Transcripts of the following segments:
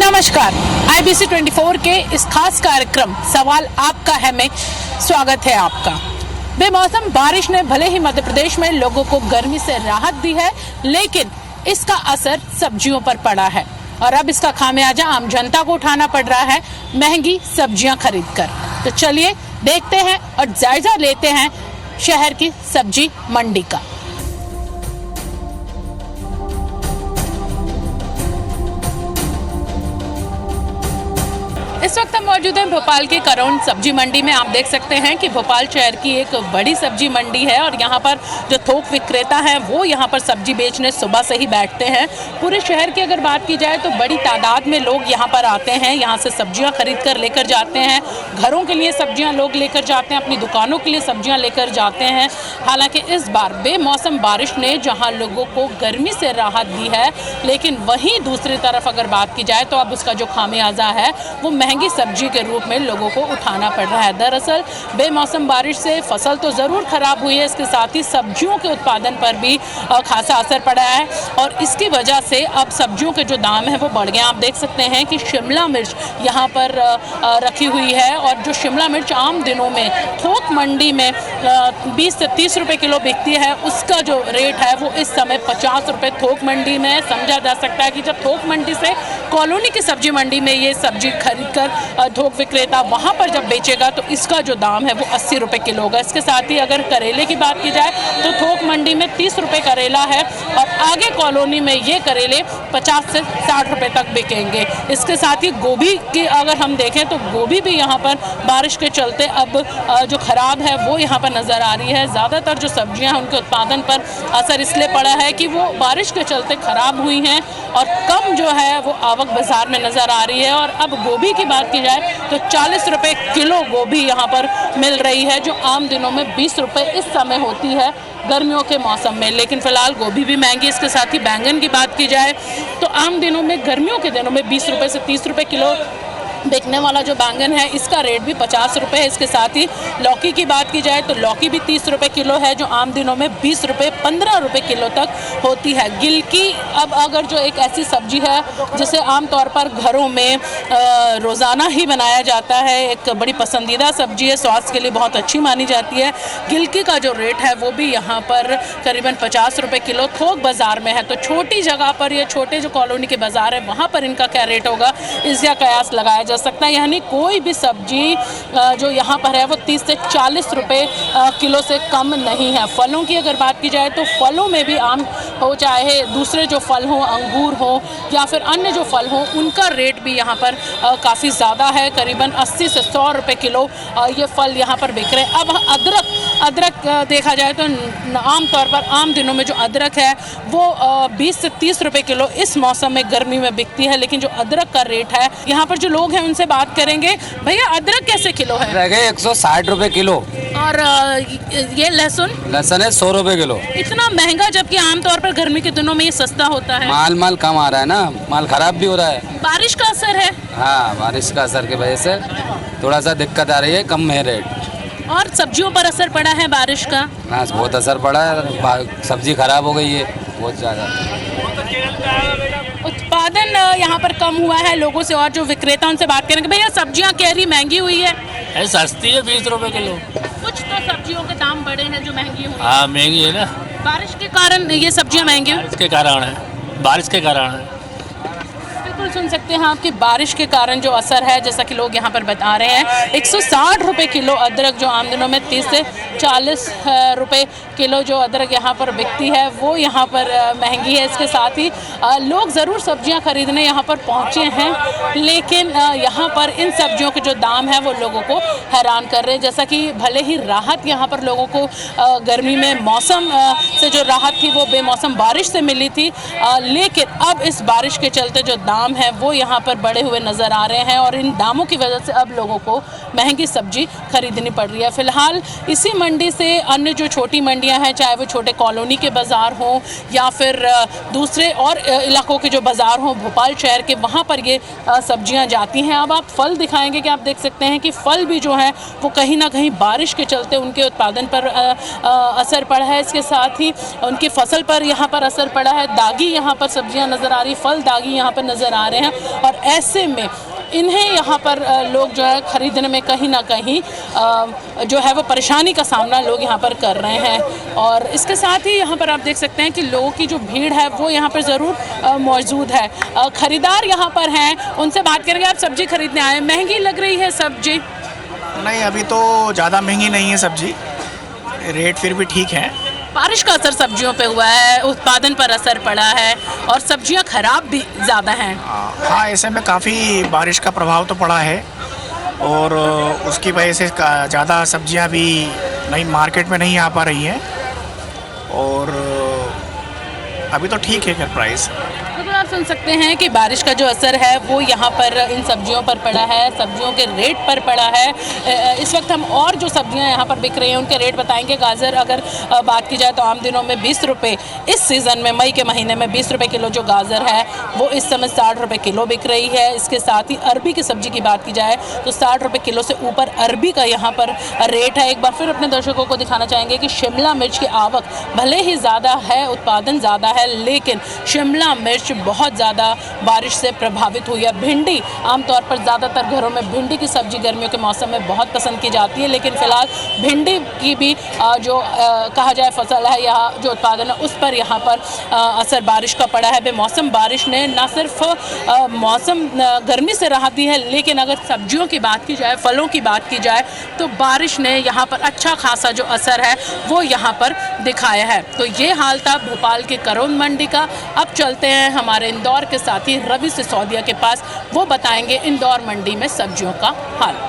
नमस्कार, IBC 24 के इस खास कार्यक्रम सवाल आपका है में स्वागत है आपका। बेमौसम बारिश ने भले ही मध्य प्रदेश में लोगों को गर्मी से राहत दी है, लेकिन इसका असर सब्जियों पर पड़ा है और अब इसका खामियाजा आम जनता को उठाना पड़ रहा है महंगी सब्जियां खरीदकर। तो चलिए देखते हैं और जायजा लेते हैं शहर की सब्जी मंडी का। इस वक्त हम मौजूद हैं भोपाल की करौंद सब्जी मंडी में। आप देख सकते हैं कि भोपाल शहर की एक बड़ी सब्जी मंडी है और यहाँ पर जो थोक विक्रेता हैं वो यहाँ पर सब्जी बेचने सुबह से ही बैठते हैं। पूरे शहर की अगर बात की जाए तो बड़ी तादाद में लोग यहाँ पर आते हैं, यहाँ से सब्जियाँ खरीद कर लेकर जाते हैं। घरों के लिए सब्जियाँ लोग लेकर जाते हैं, अपनी दुकानों के लिए सब्जियाँ लेकर जाते हैं। हालांकि इस बार बेमौसम बारिश ने जहाँ लोगों को गर्मी से राहत दी है, लेकिन वहीं दूसरी तरफ अगर बात की जाए तो अब उसका जो खामियाजा है वो महंगी सब्जी के रूप में लोगों को उठाना पड़ रहा है। दरअसल बेमौसम बारिश से फसल तो ज़रूर खराब हुई है, इसके साथ ही सब्जियों के उत्पादन पर भी खासा असर पड़ा है और इसकी वजह से अब सब्जियों के जो दाम है वो बढ़ गए। आप देख सकते हैं कि शिमला मिर्च यहाँ पर रखी हुई है और जो शिमला मिर्च आम दिनों में थोक मंडी में 20 से 30 रुपये किलो बिकती है, उसका जो रेट है वो इस समय 50 रुपये थोक मंडी में समझा जा सकता है कि जब थोक मंडी से कॉलोनी की सब्जी मंडी में ये सब्जी खरीद कर थोक विक्रेता वहाँ पर जब बेचेगा तो इसका जो दाम है वो 80 रुपये किलो होगा। इसके साथ ही अगर करेले की बात की जाए तो थोक मंडी में 30 रुपये करेला है और आगे कॉलोनी में ये करेले 50 से 60 रुपये तक बिकेंगे। इसके साथ ही गोभी की अगर हम देखें तो गोभी भी यहाँ पर बारिश के चलते अब जो खराब है वो यहाँ पर नज़र आ रही है। ज़्यादातर जो सब्जियाँ हैं उनके उत्पादन पर असर इसलिए पड़ा है कि वो बारिश के चलते ख़राब हुई हैं और कम जो है वो आवक बाज़ार में नज़र आ रही है। और अब गोभी की बात की जाए तो 40 रुपये किलो गोभी यहाँ पर मिल रही है, जो आम दिनों में 20 रुपये इस समय होती है गर्मियों के मौसम में। लेकिन फ़िलहाल गोभी भी महंगी। इसके साथ ही बैंगन की बात की जाए तो आम दिनों में गर्मियों के दिनों में 20 रुपये से 30 रुपये किलो बिकने वाला जो बैंगन है इसका रेट भी 50 रुपये है। इसके साथ ही लौकी की बात की जाए तो लौकी भी 30 रुपये किलो है, जो आम दिनों में 20 रुपये 15 रुपये किलो तक होती है। गिलकी अब अगर जो एक ऐसी सब्जी है जिसे आमतौर पर घरों में रोज़ाना ही बनाया जाता है, एक बड़ी पसंदीदा सब्जी है, स्वास्थ्य के लिए बहुत अच्छी मानी जाती है। गिलकी का जो रेट है वो भी यहाँ पर करीबन 50 रुपये किलो थोक बाज़ार में है। तो छोटी जगह पर या छोटे जो कॉलोनी के बाज़ार है वहाँ पर इनका क्या रेट होगा इसका कयास लगाया जा सकता है। यानी कोई भी सब्जी जो यहाँ पर है वो 30 से 40 रुपये किलो से कम नहीं है। फलों की अगर बात की जाए तो फलों में भी आम हो चाहे दूसरे जो फल हों, अंगूर हो या फिर अन्य जो फल हों, उनका रेट भी यहाँ पर काफ़ी ज़्यादा है। करीबन 80 से 100 रुपये किलो ये फल यहाँ पर बिक रहे हैं। अब अदरक देखा जाए तो आमतौर पर आम दिनों में जो अदरक है वो 20 से 30 रुपये किलो इस मौसम में गर्मी में बिकती है। लेकिन जो अदरक का रेट है, यहाँ पर जो लोग हैं उनसे बात करेंगे। भैया अदरक कैसे किलो है? 160 रुपये किलो। और ये लहसुन है 100 रुपये किलो। इतना महंगा, जबकि आमतौर पर गर्मी के दिनों में ये सस्ता होता है। माल कम आ रहा है ना, माल खराब भी हो रहा है। बारिश का असर है। हाँ, बारिश का असर की वजह से थोड़ा सा दिक्कत आ रही है, कम है रेट। और सब्जियों पर असर पड़ा है बारिश का? हाँ, बहुत असर पड़ा है, सब्जी खराब हो गई है बहुत ज़्यादा। उत्पादन यहाँ पर कम हुआ है। लोगों से और जो विक्रेता उनसे बात करेंगे। भैया सब्जियाँ कह रही महंगी हुई है? सस्ती है 20 रुपए किलो। कुछ तो सब्जियों के दाम बढ़े हैं जो महंगी हुई। हाँ, महंगी है ना, बारिश के कारण ये सब्जियाँ महंगी हुई। बारिश के कारण है। बिल्कुल सुन सकते हैं आपकी बारिश के कारण जो असर है, जैसा कि लोग यहाँ पर बता रहे हैं। 160 रुपये किलो अदरक जो आम दिनों में 30 से 40 रुपये किलो जो अदरक यहाँ पर बिकती है वो यहाँ पर महंगी है। इसके साथ ही लोग ज़रूर सब्जियाँ खरीदने यहाँ पर पहुँचे हैं, लेकिन यहाँ पर इन सब्जियों के जो दाम है वो लोगों को हैरान कर रहे हैं। जैसा कि भले ही राहत यहाँ पर लोगों को गर्मी में मौसम से जो राहत थी वो बेमौसम बारिश से मिली थी, लेकिन अब इस बारिश के चलते जो दाम है वो यहाँ पर बढ़े हुए नज़र आ रहे हैं और इन दामों की वजह से अब लोगों को महंगी सब्जी खरीदनी पड़ रही है। फ़िलहाल इसी मंडी से अन्य जो छोटी मंडियाँ हैं, चाहे वो छोटे कॉलोनी के बाज़ार हों या फिर दूसरे और इलाकों के जो बाज़ार हों भोपाल शहर के, वहाँ पर ये सब्जियाँ जाती हैं। अब आप फल दिखाएंगे कि आप देख सकते हैं कि फल भी जो हैं वो कहीं ना कहीं बारिश के चलते उनके उत्पादन पर असर पड़ा है। इसके साथ ही उनकी फसल पर यहाँ पर असर पड़ा है। दागी यहाँ पर सब्जियाँ नज़र आ रही, फल दागी यहाँ पर नज़र आ आ रहे हैं और ऐसे में इन्हें यहाँ पर लोग जो है ख़रीदने में कहीं ना कहीं जो है वो परेशानी का सामना लोग यहाँ पर कर रहे हैं। और इसके साथ ही यहाँ पर आप देख सकते हैं कि लोगों की जो भीड़ है वो यहाँ पर ज़रूर मौजूद है। ख़रीदार यहाँ पर हैं, उनसे बात करेंगे। आप सब्ज़ी खरीदने आए, महंगी लग रही है सब्ज़ी? नहीं, अभी तो ज़्यादा महंगी नहीं है सब्जी, रेट फिर भी ठीक है। बारिश का असर सब्जियों पे हुआ है, उत्पादन पर असर पड़ा है और सब्जियां खराब भी ज़्यादा हैं। हाँ, ऐसे में काफ़ी बारिश का प्रभाव तो पड़ा है और उसकी वजह से ज़्यादा सब्जियां भी नहीं मार्केट में नहीं आ पा रही हैं और अभी तो ठीक है फिर प्राइस। तो आप सुन सकते हैं कि बारिश का जो असर है वो यहाँ पर इन सब्जियों पर पड़ा है, सब्जियों के रेट पर पड़ा है। इस वक्त हम और जो सब्जियाँ यहाँ पर बिक रही हैं उनके रेट बताएंगे। गाजर अगर बात की जाए तो आम दिनों में 20 रुपये, इस सीज़न में मई के महीने में 20 रुपये किलो जो गाजर है वो इस समय 60 रुपये किलो बिक रही है। इसके साथ ही अरबी की सब्ज़ी की बात की जाए तो 60 रुपये किलो से ऊपर अरबी का यहाँ पर रेट है। एक बार फिर अपने दर्शकों को दिखाना चाहेंगे कि शिमला मिर्च की आवक भले ही ज़्यादा है, उत्पादन ज़्यादा है, लेकिन शिमला मिर्च बहुत ज़्यादा बारिश से प्रभावित हुई है। भिंडी आमतौर पर ज़्यादातर घरों में भिंडी की सब्ज़ी गर्मियों के मौसम में बहुत पसंद की जाती है, लेकिन फ़िलहाल भिंडी की भी जो कहा जाए फसल है या जो उत्पादन है उस पर यहाँ पर असर बारिश का पड़ा है। बेमौसम बारिश ने न सिर्फ मौसम गर्मी से राहत दी है, लेकिन अगर सब्जियों की बात की जाए, फलों की बात की जाए तो बारिश ने यहाँ पर अच्छा खासा जो असर है वो यहाँ पर दिखाया है। तो ये हाल था भोपाल के करौंद मंडी का। अब चलते हैं हमारे इंदौर के साथी रवि सिसोदिया के पास, वो बताएंगे इंदौर मंडी में सब्जियों का हाल।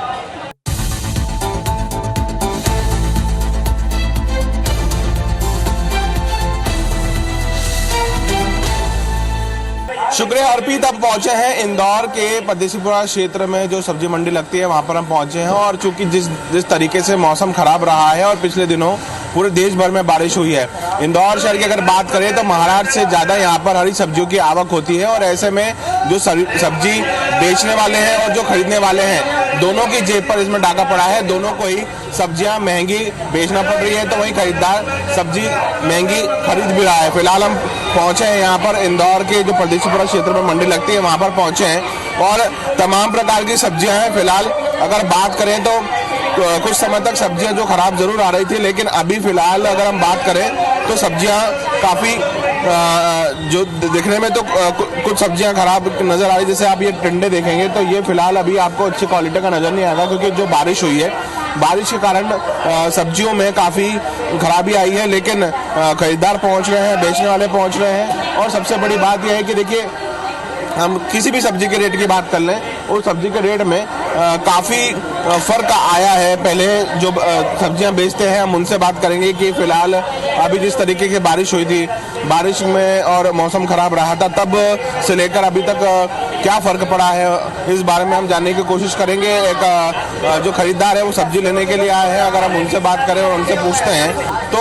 शुक्रिया अर्पित। अब पहुंचे हैं इंदौर के परदेसीपुरा क्षेत्र में जो सब्जी मंडी लगती है, वहां पर हम पहुंचे हैं। और चूंकि जिस तरीके से मौसम खराब रहा है और पिछले दिनों पूरे देश भर में बारिश हुई है, इंदौर शहर की अगर बात करें तो महाराष्ट्र से ज्यादा यहाँ पर हरी सब्जियों की आवक होती है। और ऐसे में जो सब्जी बेचने वाले हैं और जो खरीदने वाले हैं, दोनों की जेब पर इसमें डाका पड़ा है। दोनों को ही सब्जियां महंगी बेचना पड़ रही है, तो वहीं खरीदार सब्जी महंगी खरीद भी रहा है। फिलहाल हम पहुंचे हैं यहाँ पर इंदौर के जो परदेसीपुरा क्षेत्र में मंडी लगती है, वहां पर पहुंचे हैं और तमाम प्रकार की सब्जियां हैं। फिलहाल अगर बात करें तो कुछ समय तक सब्जियां जो खराब जरूर आ रही थी, लेकिन अभी फिलहाल अगर हम बात करें तो सब्जियां काफी जो दिखने में तो कुछ सब्जियां खराब नजर आ रही। जैसे आप ये टिंडे देखेंगे तो ये फिलहाल अभी आपको अच्छी क्वालिटी का नजर नहीं आएगा, क्योंकि जो बारिश हुई है, बारिश के कारण सब्जियों में काफी खराबी आई है। लेकिन खरीदार पहुंच रहे हैं, बेचने वाले पहुंच रहे हैं। और सबसे बड़ी बात यह है कि देखिए, हम किसी भी सब्जी के रेट की बात कर लें, उस सब्जी के रेट में काफ़ी फ़र्क आया है। पहले जो सब्जियां बेचते हैं, हम उनसे बात करेंगे कि फ़िलहाल अभी जिस तरीके की बारिश हुई थी, बारिश में और मौसम ख़राब रहा था, तब से लेकर अभी तक क्या फ़र्क पड़ा है, इस बारे में हम जानने की कोशिश करेंगे। एक जो खरीदार है वो सब्जी लेने के लिए आए हैं, अगर हम उनसे बात करें और उनसे पूछते हैं तो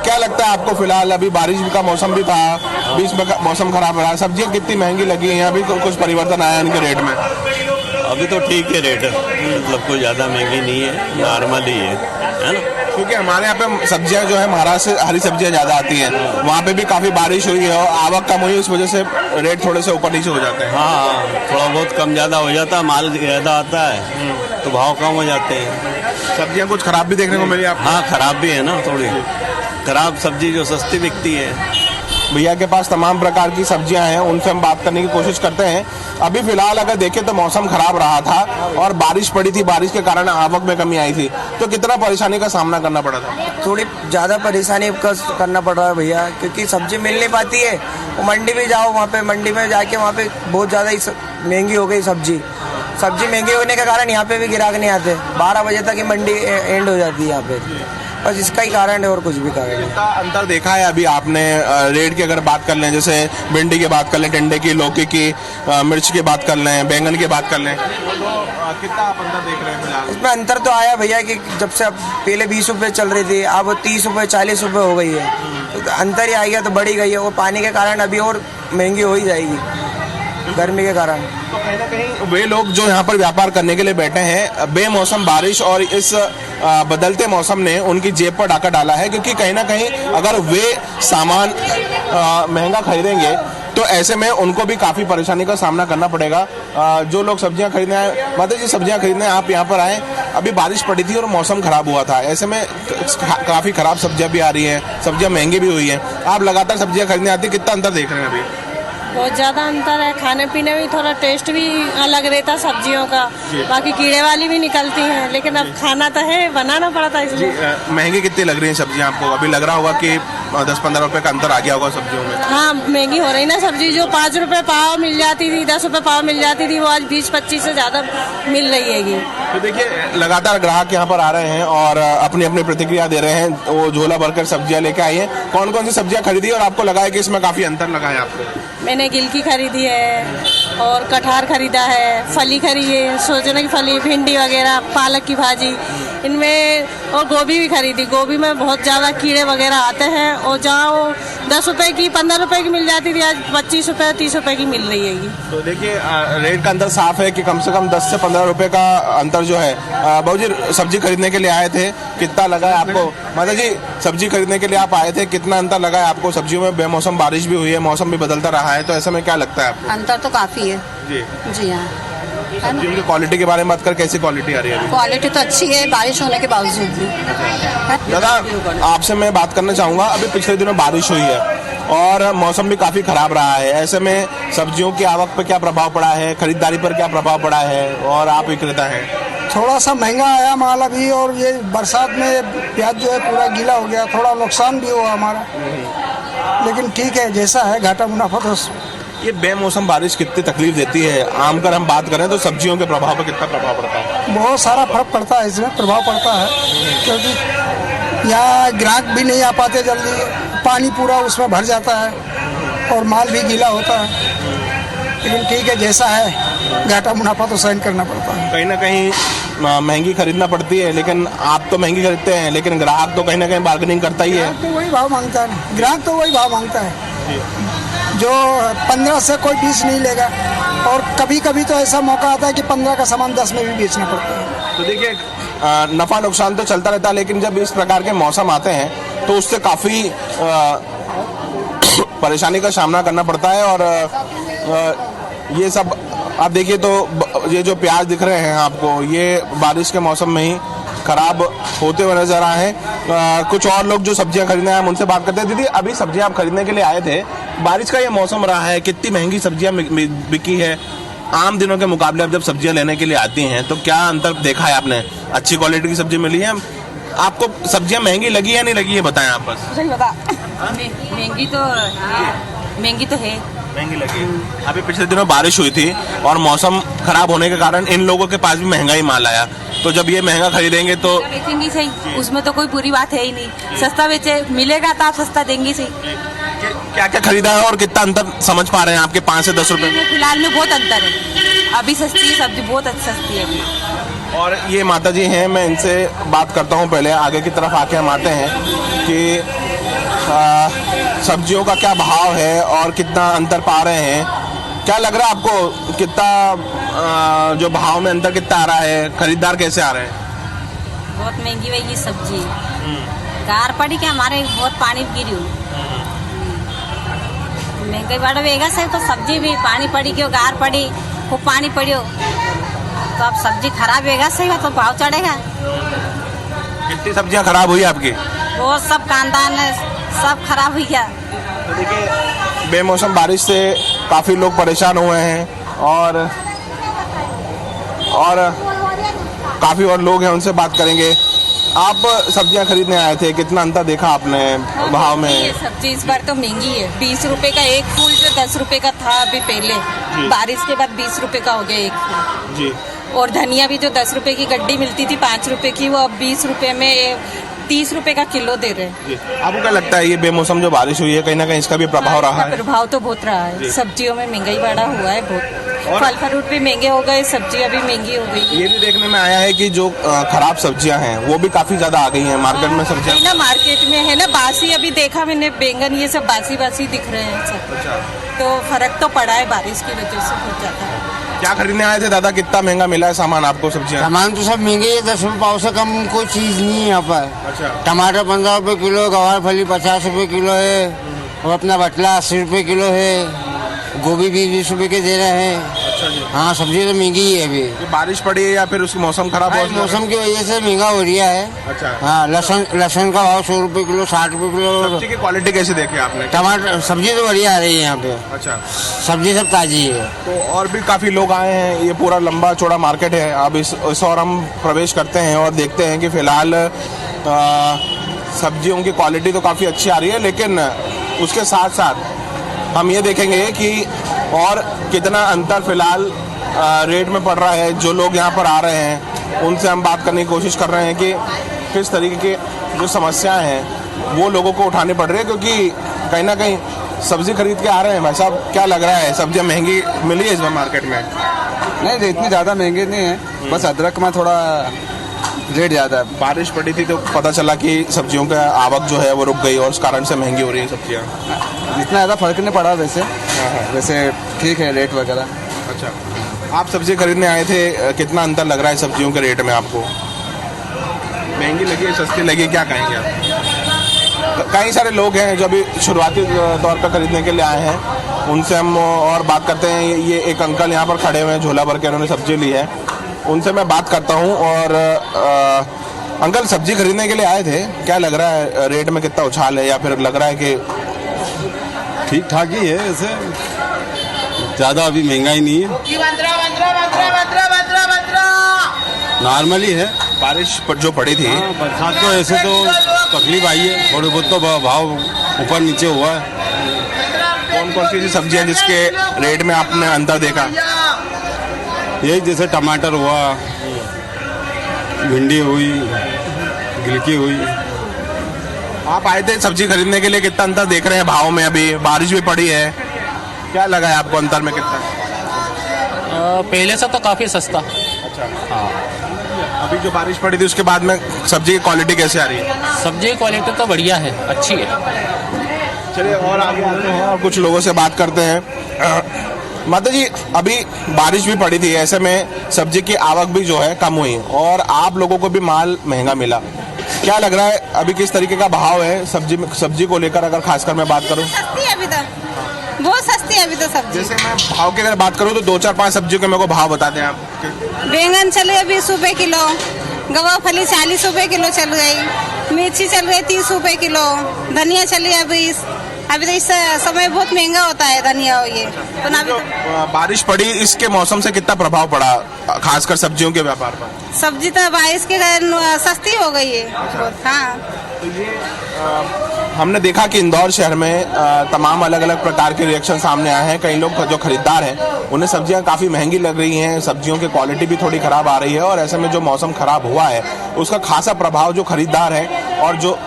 क्या लगता है आपको? फिलहाल अभी बारिश का मौसम भी था, बीच में मौसम खराब रहा, सब्जियां कितनी महंगी लगी हैं? यहाँ भी कुछ परिवर्तन आया इनके रेट में? अभी तो ठीक है रेट, मतलब कोई ज़्यादा महंगी नहीं है, नॉर्मल ही है ना। क्योंकि हमारे यहाँ पे सब्जियां जो है महाराष्ट्र से हरी सब्जियां ज़्यादा आती हैं, वहाँ पे भी काफ़ी बारिश हुई है और आवक कम हुई, उस वजह से रेट थोड़े से ऊपर नीचे हो जाते हैं। हाँ, थोड़ा बहुत कम ज़्यादा हो जाता है, माल ज़्यादा आता है तो भाव कम हो जाते हैं। सब्जियां कुछ खराब भी देखने को मिली आपको? हाँ, खराब भी है ना, थोड़ी खराब सब्जी जो सस्ती बिकती है। भैया के पास तमाम प्रकार की सब्जियां हैं, उनसे हम बात करने की कोशिश करते हैं। अभी फिलहाल अगर देखें तो मौसम खराब रहा था और बारिश पड़ी थी, बारिश के कारण आवक में कमी आई थी, तो कितना परेशानी का सामना करना पड़ा था? थोड़ी ज़्यादा परेशानी करना पड़ रहा है भैया, क्योंकि सब्जी मिल नहीं पाती है। वो मंडी में जाओ, वहाँ पे मंडी में जाके वहाँ पे बहुत ज़्यादा ही महंगी हो गई सब्जी महंगी होने के कारण यहाँ पे भी ग्राहक नहीं आते। 12 बजे तक ही मंडी एंड हो जाती है यहाँ पे, बस इसका ही कारण है और कुछ भी कारण नहीं। कितना अंतर देखा है अभी आपने रेट की अगर बात कर लें, जैसे भिंडी की बात कर लें, टिंडे की, लौकी की, मिर्च की बात कर लें, बैंगन की बात कर लें, तो कितना आप अंतर देख रहे हैं फिलहाल? इसमें अंतर तो आया भैया कि जब से अब पहले 20 रुपये चल रही थी, अब 30 रुपये 40 रुपये हो गई है, तो अंतर ही आ गया, तो बढ़ी गई है। और पानी के कारण अभी और महंगी हो ही जाएगी गर्मी के कारण। तो कहीं ना कहीं वे लोग जो यहाँ पर व्यापार करने के लिए बैठे हैं, बेमौसम बारिश और इस बदलते मौसम ने उनकी जेब पर डाका डाला है, क्योंकि कहीं ना कहीं अगर वे सामान महंगा खरीदेंगे तो ऐसे में उनको भी काफी परेशानी का सामना करना पड़ेगा। जो लोग सब्जियां खरीदने आए, माता जी सब्जियां खरीदने आप यहाँ पर आए, अभी बारिश पड़ी थी और मौसम खराब हुआ था, ऐसे में काफी खराब सब्जियां भी आ रही हैं, सब्जियां महंगी भी हुई हैं। आप लगातार सब्जियां खरीदने आती, कितना अंतर देख रहे हैं अभी? बहुत ज़्यादा अंतर है, खाने पीने में थोड़ा टेस्ट भी अलग रहता सब्जियों का, बाकी कीड़े वाली भी निकलती हैं, लेकिन अब खाना तो है, बनाना पड़ता है इसलिए। महंगी कितनी लग रही है सब्जियां आपको? अभी लग रहा होगा कि 10-15 रुपए का अंतर आ गया होगा सब्जियों में। हाँ, महंगी हो रही ना सब्जी, जो 5 रुपए पाव मिल जाती थी, 10 रुपए पाव मिल जाती थी, वो आज 20-25 से ज़्यादा मिल रही है। तो देखिए लगातार ग्राहक यहाँ पर आ रहे हैं और अपनी अपनी प्रतिक्रिया दे रहे हैं, वो झोला भरकर सब्जियां लेके आई हैं। कौन कौन सी सब्जियां खरीदी और आपको लगा है कि इसमें काफी अंतर लगा है आपको? मैंने गिलकी खरीदी है और कटहर खरीदा है, फली खरीदी है, सोजने की फली, भिंडी वगैरह, पालक की भाजी इनमें, और गोभी भी खरीदी। गोभी में बहुत ज़्यादा कीड़े वगैरह आते हैं, और जहाँ वो 10 रुपए की 15 रुपए की मिल जाती थी, आज 25 रुपए 30 रुपए की मिल रही है। तो देखिए रेट का अंतर साफ है कि कम से कम 10 से 15 रुपए का अंतर जो है। बाबू जी सब्जी खरीदने के लिए आए थे, कितना लगा है आपको? माता जी सब्जी खरीदने के लिए आप आए थे, कितना अंतर लगा है आपको? सब्जियों में बेमौसम बारिश भी हुई है, मौसम भी बदलता रहा है, तो ऐसे में क्या लगता है आपको? अंतर तो काफी है जी जी हाँ। सब्जियों की क्वालिटी के बारे में बात कर, कैसी क्वालिटी आ रही है अभी? क्वालिटी तो अच्छी है बारिश होने के बावजूद भी। दादा आपसे मैं बात करना चाहूंगा, अभी पिछले दिनों बारिश हुई है और मौसम भी काफी खराब रहा है, ऐसे में सब्जियों की आवक पर क्या प्रभाव पड़ा है, खरीदारी पर क्या प्रभाव पड़ा है, और आप विक्रेता हैं? थोड़ा सा महंगा आया माल अभी, और ये बरसात में प्याज जो है पूरा गीला हो गया, थोड़ा नुकसान भी हुआ हमारा, लेकिन ठीक है जैसा है, घाटा मुनाफा तो। ये बेमौसम बारिश कितनी तकलीफ देती है? आमकर हम बात करें तो सब्जियों के प्रभाव पर कितना प्रभाव पड़ता है? बहुत सारा फर्क पड़ता है, इसमें प्रभाव पड़ता है, क्योंकि यहाँ ग्राहक भी नहीं आ पाते जल्दी, पानी पूरा उसमें भर जाता है और माल भी गीला होता है, लेकिन ठीक है जैसा है, घाटा मुनाफा तो सहन करना पड़ता है। कहीं ना कहीं महंगी खरीदना पड़ती है, लेकिन आप तो महंगी खरीदते हैं, लेकिन ग्राहक तो कहीं ना कहीं बार्गेनिंग करता ही है। तो वही भाव मांगता है, ग्राहक तो वही भाव मांगता है, जो 15 से कोई 20 नहीं लेगा, और कभी कभी तो ऐसा मौका आता है कि 15 का सामान 10 में भी बेचना पड़ता है। तो देखिए नफा नुकसान तो चलता रहता है, लेकिन जब इस प्रकार के मौसम आते हैं तो उससे काफी परेशानी का सामना करना पड़ता है। और ये सब आप देखिए तो ये जो प्याज दिख रहे हैं आपको, ये बारिश के मौसम में ही खराब होते हुए नजर आए हैं। कुछ और लोग जो सब्जियां खरीदने आए, हम उनसे बात करते हैं। दीदी अभी सब्जियां आप खरीदने के लिए आए थे, बारिश का ये मौसम रहा है, कितनी महंगी सब्जियां बिकी है आम दिनों के मुकाबले? अब जब सब्जियां लेने के लिए आती हैं तो क्या अंतर देखा है आपने? अच्छी क्वालिटी की सब्जी मिली है आपको? सब्जियां महंगी लगी या नहीं लगी है, बताएं आप बस। सही बता। महंगी तो है। महंगी लगी। अभी पिछले दिनों बारिश हुई थी और मौसम खराब होने के कारण इन लोगों के पास भी महंगा ही माल आया, तो जब ये महंगा खरीदेंगे तो बेचेंगी सही, उसमें तो कोई बुरी बात है ही नहीं। सस्ता बेचे मिलेगा तो आप सस्ता देंगे सही। क्या क्या खरीदा है और कितना अंतर समझ पा रहे हैं आपके 5 से 10 रुपए में? फिलहाल में बहुत अंतर है, अभी सस्ती है सब्जी, बहुत सस्ती है अभी। और ये माता जी हैं, मैं इनसे बात करता हूँ। पहले आगे की तरफ आके हम आते हैं कि सब्जियों का क्या भाव है और कितना अंतर पा रहे हैं। क्या लग रहा है आपको, कितना जो भाव में अंतर कितना आ रहा है, खरीदार कैसे आ रहे हैं? बहुत महंगी वही सब्जी, गार पड़ी क्या हमारे बहुत पानी गिरी हुई, महंगाई बढ़ वेगा से तो सब्जी भी पानी पड़ी क्यों, गार पड़ी खूब पानी पड़ियो तो अब सब्जी खराब वेगा से तो भाव चढ़ेगा। कितनी सब्जियां खराब हुई आपकी? वो सब खानदान सब खराब हुई गया। तो देखिए बेमौसम बारिश से काफी लोग परेशान हुए हैं और काफी और लोग हैं, उनसे बात करेंगे। आप सब्जियां खरीदने आए थे, कितना अंतर देखा आपने भाव में? ये सब्जी इस बार तो महंगी है, 20 रुपए का एक फूल जो 10 रुपए का था अभी पहले, बारिश के बाद 20 रुपए का हो गया एक फूल जी। और धनिया भी जो 10 रुपए की गड्डी मिलती थी 5 रुपए की, वो अब 20 रुपए में 30 रुपए का किलो दे रहे हैं। आपको क्या लगता है ये बेमौसम जो बारिश हुई है, कहीं ना कहीं इसका भी प्रभाव रहा है? प्रभाव तो बहुत रहा है, सब्जियों में महंगाई बढ़ा हुआ है बहुत, फल फ्रूट भी महंगे हो गए, सब्जियां भी महंगी हो गई। ये भी देखने में आया है कि जो खराब सब्जियां हैं वो भी काफी ज्यादा आ गई हैं मार्केट में। सब्जियां ना मार्केट में है ना बासी, अभी देखा मैंने बैंगन ये सब बासी बासी दिख रहे हैं सब। अच्छा। तो फर्क तो पड़ा है बारिश की वजह से बहुत ज्यादा। क्या खरीदने आए थे दादा, कितना महंगा मिला है सामान आपको? सब्जियां सामान तो सब महंगे है, 10 रुपये पाव से कम कोई चीज नहीं है यहाँ पर। अच्छा। टमाटर 15 रुपए किलो, गवार फली 50 रुपए किलो है, और अपना बटला 80 रुपए किलो है। गोभी भी 20 रुपए के दे रहे हैं। अच्छा जी। हाँ सब्जी तो महंगी ही है अभी। तो बारिश पड़ी है या फिर उसकी मौसम खराब हाँ, हो मौसम की वजह से महंगा हो रहा है। अच्छा। हाँ लहसुन का भाव 100 रुपए किलो, 60 रुपए किलो। सब्जी की क्वालिटी कैसी देखी आपने? टमाटर सब्जी तो बढ़िया आ रही है यहाँ पे। अच्छा। सब्जी सब ताजी है। तो और भी काफी लोग आए हैं, ये पूरा लंबा चौड़ा मार्केट है। अब इस और हम प्रवेश करते हैं और देखते हैं कि फिलहाल सब्जियों की क्वालिटी तो काफ़ी अच्छी आ रही है, लेकिन उसके साथ साथ हम ये देखेंगे कि और कितना अंतर फिलहाल रेट में पड़ रहा है। जो लोग यहाँ पर आ रहे हैं उनसे हम बात करने की कोशिश कर रहे हैं कि किस तरीके की जो समस्याएं हैं वो लोगों को उठानी पड़ रही है, क्योंकि कहीं ना कहीं सब्जी खरीद के आ रहे हैं। भाई साहब, क्या लग रहा है, सब्जियां महंगी मिली है इस बार मार्केट में? नहीं, इतनी ज़्यादा महंगी नहीं है, बस अदरक में थोड़ा रेट ज़्यादा है। बारिश पड़ी थी तो पता चला कि सब्जियों का आवक जो है वो रुक गई और उस कारण से महंगी हो रही है सब्जियां। इतना ज़्यादा फर्क नहीं पड़ा वैसे ठीक है रेट वगैरह। अच्छा, आप सब्जी खरीदने आए थे, कितना अंतर लग रहा है सब्जियों के रेट में आपको? महंगी लगी है, सस्ती लगी, क्या कहेंगे आप? कई सारे लोग हैं जो अभी शुरुआती तौर पर खरीदने के लिए आए हैं, उनसे हम और बात करते हैं। ये एक अंकल यहाँ पर खड़े हुए हैं, झोला भर के उन्होंने सब्जी ली है, उनसे मैं बात करता हूँ। और अंकल, सब्जी खरीदने के लिए आए थे, क्या लग रहा है रेट में कितना उछाल है, या फिर लग रहा है कि ठीक ठाक ही है, ऐसे ज़्यादा अभी महंगाई नहीं है, नॉर्मली है। बारिश पर जो पड़ी थी, बरसात तो ऐसे तो तकलीफ आई है, थोड़े बहुत तो भाव ऊपर नीचे हुआ है। कौन कौन सी सब्जियां जिसके रेट में आपने अंतर देखा? यही जैसे टमाटर हुआ, भिंडी हुई, गिलकी हुई। आप आए थे सब्जी खरीदने के लिए, कितना अंतर देख रहे हैं भाव में? अभी बारिश भी पड़ी है, क्या लगा है आपको अंतर में कितना? पहले से तो काफ़ी सस्ता। अच्छा। हाँ, अभी जो बारिश पड़ी थी उसके बाद में सब्जी की क्वालिटी कैसे आ रही है? सब्जी की क्वालिटी तो बढ़िया है, अच्छी है। चलिए और आगे आते हैं और कुछ लोगों से बात करते हैं। माता जी, अभी बारिश भी पड़ी थी, ऐसे में सब्जी की आवक भी जो है कम हुई और आप लोगों को भी माल महंगा मिला। क्या लग रहा है अभी किस तरीके का भाव है सब्जी को लेकर? अगर खासकर मैं बात करूं, सस्ती है अभी तो, बहुत सस्ती है अभी तो सब्जी। जैसे मैं भाव की अगर बात करूं तो 2-4-5 सब्जियों के मेरे को भाव बता दें आप। बैंगन चल गए 20 रुपए किलो, गवा फली 40 रुपए किलो चल गई, मिर्ची चल गई 30 रुपए किलो, धनिया चली अभी तो इस समय बहुत महंगा होता है धनिया। ये तो बारिश पड़ी, इसके मौसम से कितना प्रभाव पड़ा खासकर सब्जियों के व्यापार पर? सब्जी तो बारिश के कारण सस्ती हो गई है। हाँ, तो ये हमने देखा कि इंदौर शहर में तमाम अलग अलग प्रकार के रिएक्शन सामने आए हैं। कई लोग जो खरीदार हैं उन्हें सब्जियां काफ़ी महंगी लग रही हैं, सब्जियों की क्वालिटी भी थोड़ी खराब आ रही है, और ऐसे में जो मौसम खराब हुआ है उसका खासा प्रभाव जो खरीदार है और जो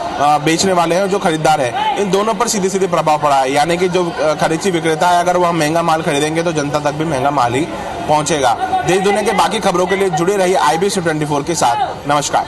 बेचने वाले हैं, जो खरीदार है, इन दोनों पर सीधे सीधे प्रभाव पड़ा है। यानी कि जो खरीदी विक्रेता है, अगर वह महंगा माल खरीदेंगे तो जनता तक भी महंगा माल ही पहुंचेगा। देश दुनिया के बाकी खबरों के लिए जुड़े रहिए IBC 24 के साथ। नमस्कार।